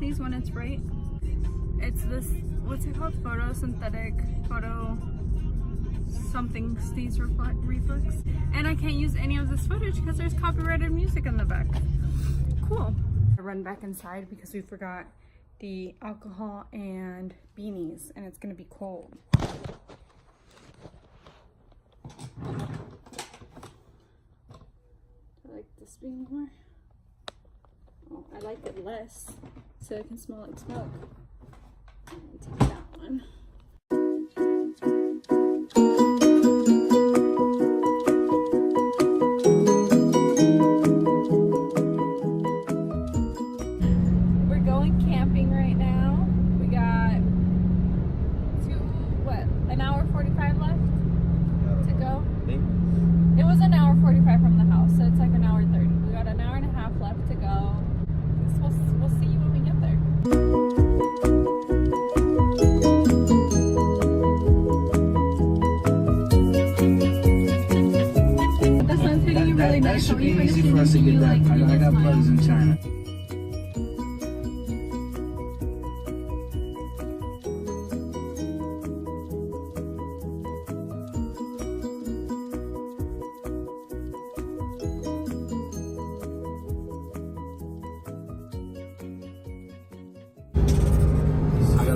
sneeze when it's bright. It's this, what's it called? Photosynthetic photo something sneeze reflex. And I can't use any of this footage because there's copyrighted music in the back. Cool. I run back inside because we forgot the alcohol and beanies and it's gonna be cold. I like this being more. Oh, I like it less so I can smell like smoke. Take that one. We're going camping right now. We got an hour 45 left to go. It was an hour 45 from the house, so it's like an hour 30. We got an hour and a half left to go. We'll see you when we get there. The sun's hitting you really nice. That should be easy for us to get that. I got brothers in China.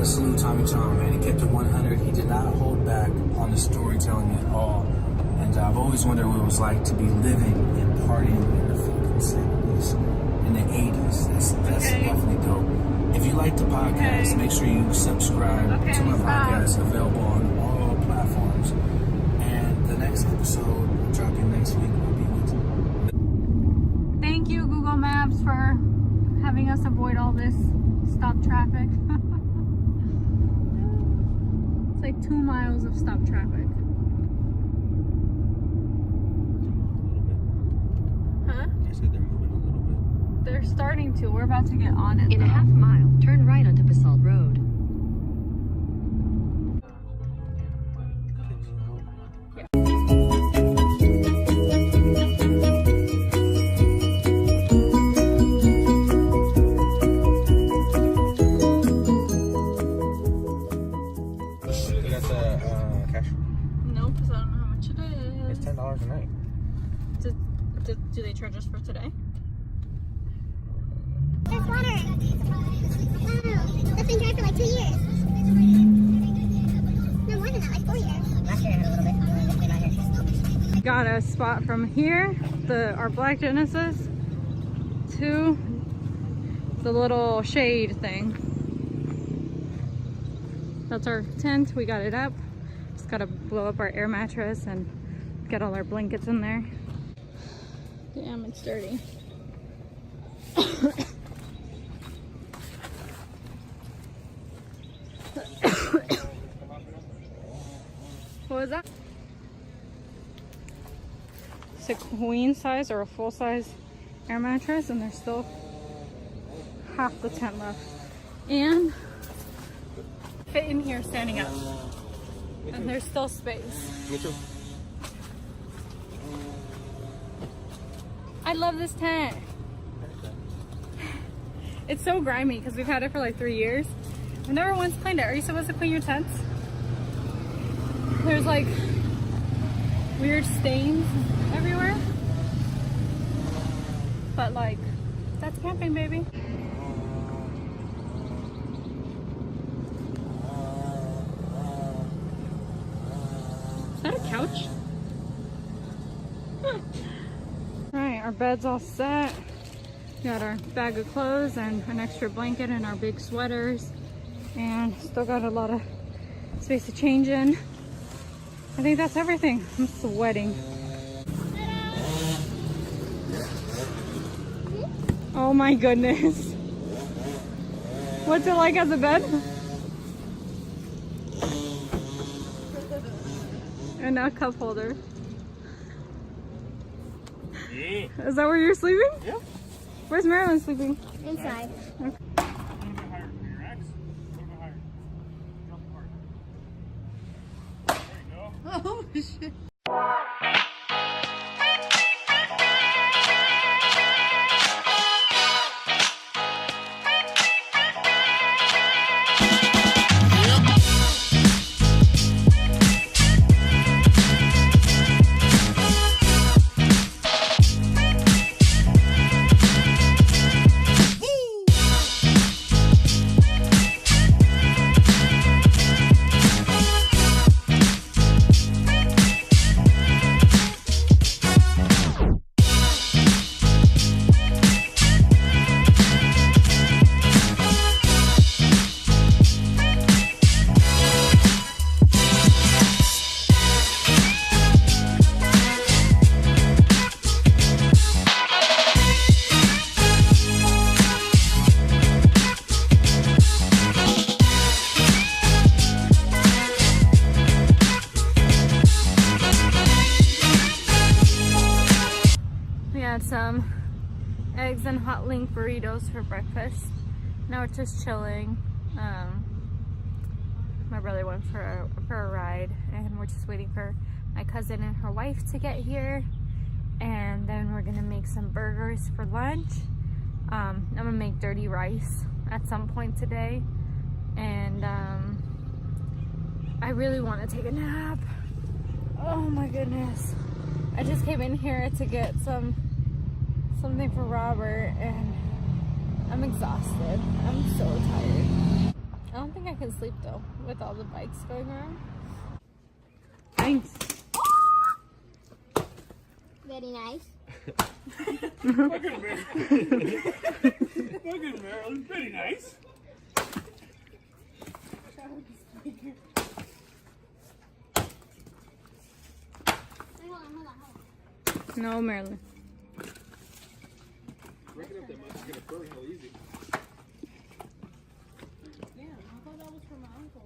Salute Tommy John, man. He kept it 100. He did not hold back on the storytelling at all. And I've always wondered what it was like to be living and partying in the fucking 70s, in the 80s. That's definitely dope. If you like the podcast, make sure you subscribe to my podcast, available on all platforms. And the next episode, dropping next week, will be with you. Thank you, Google Maps, for having us avoid all this stop traffic. Like 2 miles of stop traffic. Huh? I said they're moving a little bit. They're starting to. We're about to get on it. In a half mile, turn right onto Basalt Road. $10 a night. Do they charge us for today? There's water. Wow. That's been dry for like 2 years. No, more than that, like 4 years. Last year I had a little bit. Got a spot from here, our black Genesis, to the little shade thing. That's our tent. We got it up. Just gotta blow up our air mattress and get all our blankets in there. Damn, it's dirty. What was that? It's a queen size or a full size air mattress, and there's still half the tent left. And fit in here standing up. And there's still space. I love this tent. It's so grimy because we've had it for like 3 years. I've never once cleaned it. Are you supposed to clean your tents? There's like weird stains everywhere. But like, that's camping, baby. Is that a couch? Right, our bed's all set. Got our bag of clothes and an extra blanket and our big sweaters. And still got a lot of space to change in. I think that's everything. I'm sweating. Oh my goodness. What's it like as a bed? And a cup holder. Yeah. Is that where you're sleeping? Yep. Where's Marilyn sleeping? Inside. Okay. Oh, shit. some eggs and hot link burritos for breakfast. Now we're just chilling. My brother went for a ride, and we're just waiting for my cousin and her wife to get here. And then we're gonna make some burgers for lunch. I'm gonna make dirty rice at some point today. And I really want to take a nap. Oh my goodness. I just came in here to get something for Robert, and I'm exhausted. I'm so tired. I don't think I can sleep though with all the bikes going around. Thanks. Very nice. Look at Marilyn, pretty nice. No, Marilyn. Breaking up that much is gonna burn hell easy. Yeah, I thought that was for my uncle.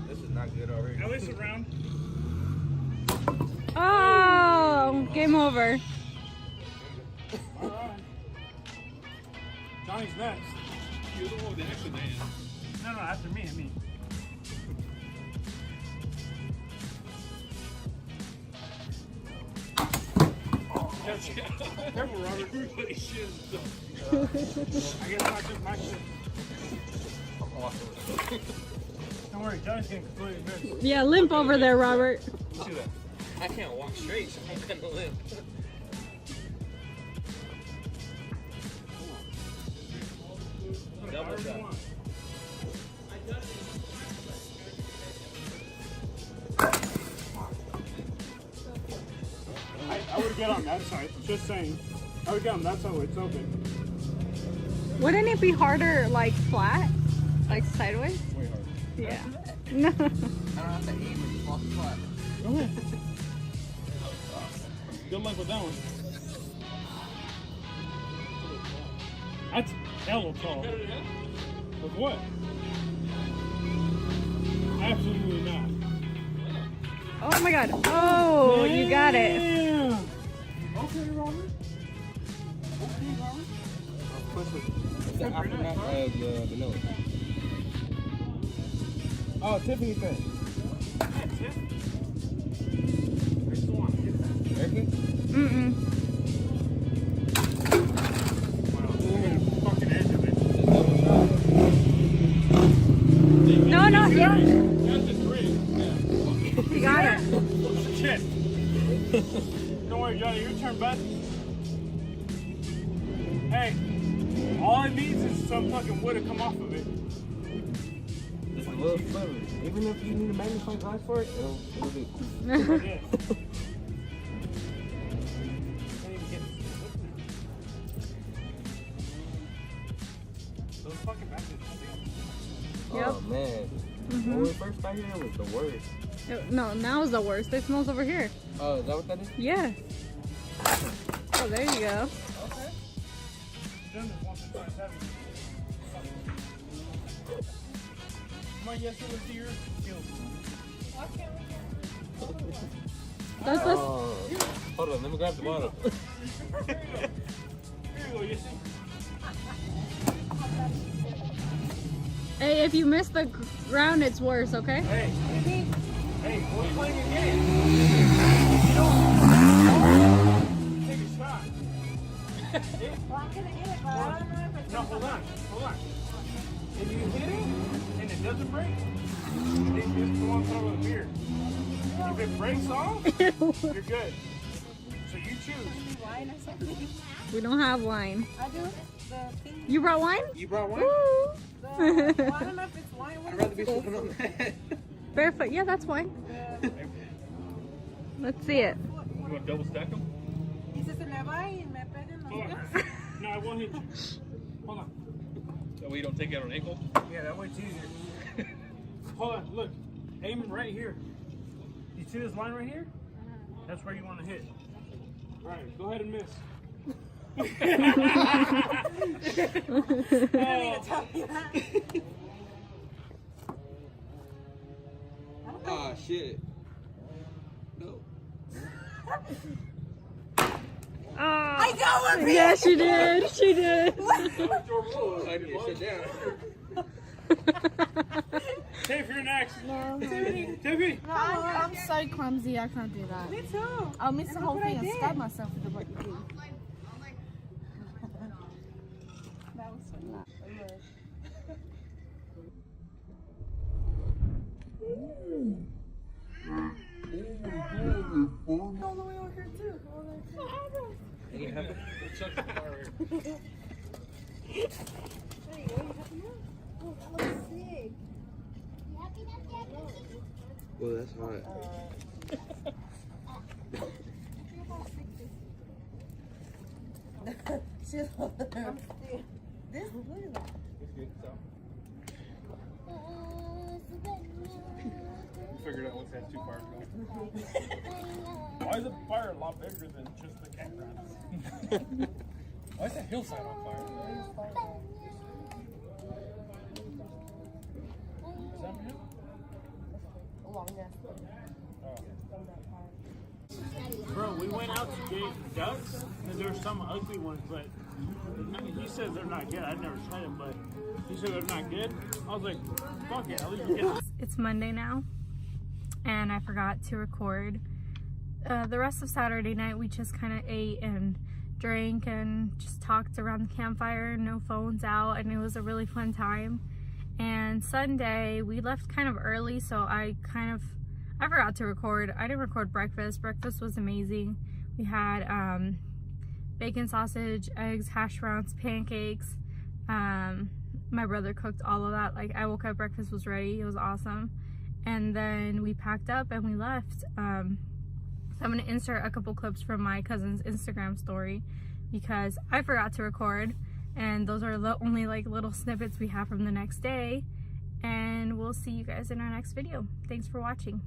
This is not good already. At least around. Oh, game over. Alright. Johnny's next. You're the one with the extra man. No, after me. Careful, Robert. Everybody shit. I guess not just my shit. Don't worry, Johnny's getting completely missed. Yeah, limp over there, Robert. See that? I can't walk straight, so I'm gonna limp. Double shot. I would get on that side, just saying. I would get on that side where it's open. Wouldn't it be harder, like flat, like sideways? Way hard. Yeah. No. I don't have to aim and walk flat. Good luck with that one. That's hella tall. With what? Absolutely not. Oh my god. Oh, you got it. Damn. Okay, Robert. Okay, Robert. It's the aftermath of the vanilla. Oh, Tiffany thing. That's it. Next one. Erica? Mm-mm. Wow, look at the fucking edge of it. No, yeah. That's a three. You got it. Shit. Don't worry, Johnny, your turn, bud. Hey, all it needs is some fucking wood to come off of it. It's a little flavor. Even if you need a magnifying glass for it, it'll do. Yeah. Can't even get this wood now. Those fucking baskets. Yep. Oh man. When we first got here, it was the worst. No, now is the worst. It smells over here. Oh, is that what that is? Yeah. Oh, there you go. Okay. Done this once and twice, haven't you? Come on, yes, let's see your skills. That's Oh. Hold on, let me grab the bottle. Here you go, Yessie. Hey, if you miss the ground, it's worse, okay? Hey, we're playing a game. You don't take a shot. No, hold on. If you hit it and it doesn't break, then just go on top of the beer. If it breaks off, you're good. So you choose. We don't have wine. I do. The thing. You brought wine? You brought one? Woo! I don't know if it's wine. What I'd rather be sitting on that. Barefoot. Yeah, that's wine. Let's see it. You want to double stack them? Y si se me va y me pegan los Hold on. dedos. No, I won't hit you. Hold on. That way you don't take out an ankle. Yeah, that way it's easier. Hold on, look. Aiming right here. You see this line right here? That's where you want to hit. Alright, go ahead and miss. You don't need to tell me that. Ah, shit. No. I got one. Yeah, she did. She did. Sit down. Tiff, you're next. Tiffany. No, I'm so clumsy. I can't do that. Me too. I'll miss the And whole look what thing I and did. stab myself with the what you do. That was fun. All the way over here too. You have it's such a fire. Well, that's hot. Figured out what's that too far ago. Why is the fire a lot bigger than just the campground? Why is that hillside on fire? Is that real? Bro, we went out to get ducks, and there's some ugly ones, but he says they're not good. I've never tried them, but he said they're not good. I was like, fuck it, at least we get It's Monday now, and I forgot to record. The rest of Saturday night, we just kind of ate and drank and just talked around the campfire, no phones out, and it was a really fun time. And Sunday, we left kind of early, so I forgot to record. I didn't record breakfast. Breakfast was amazing. We had bacon, sausage, eggs, hash browns, pancakes. My brother cooked all of that. Like, I woke up, breakfast was ready. It was awesome. And then we packed up and we left. So I'm gonna insert a couple clips from my cousin's Instagram story because I forgot to record, and those are the only like little snippets we have from the next day. And we'll see you guys in our next video. Thanks for watching.